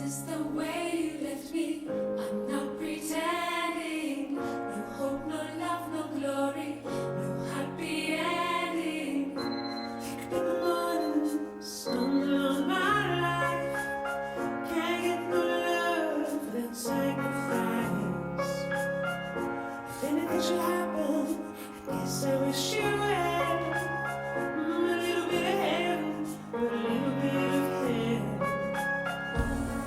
is the way you left me. I'm not pretending. No hope, no love, no glory, no happy ending. Picked up the morning, stumble on my life. Can't get no love without sacrifice. If anything should happen, I guess I wish you well. A little bit of heaven, but a little bit of hell.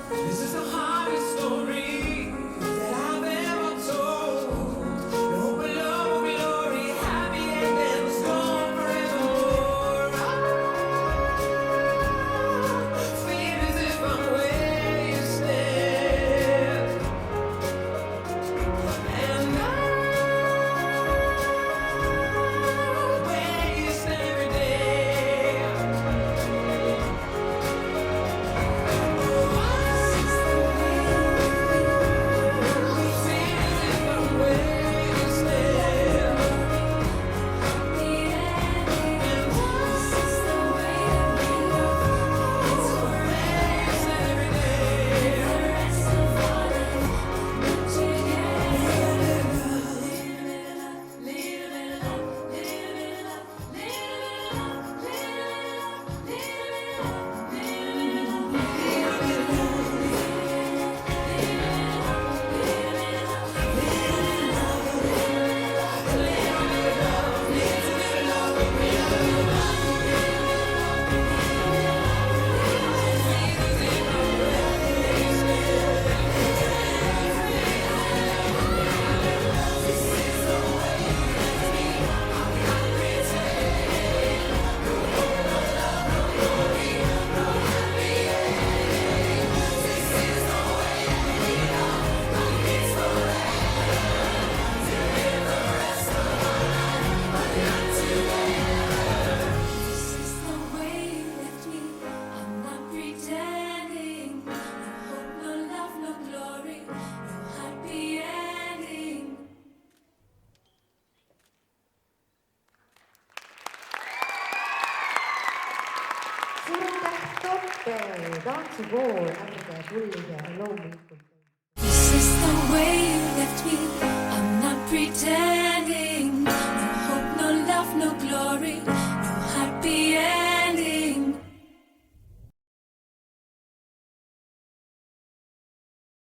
This is the hardest story that I've ever told. No hope, love, or glory, happy endings gone forevermore. Feel as if I'm where you stand, and I'm where you stand every day. suur aitäh, Toppe tantsukool, ärge tulge loomulikult. This is the way you left me. I'm not pretending.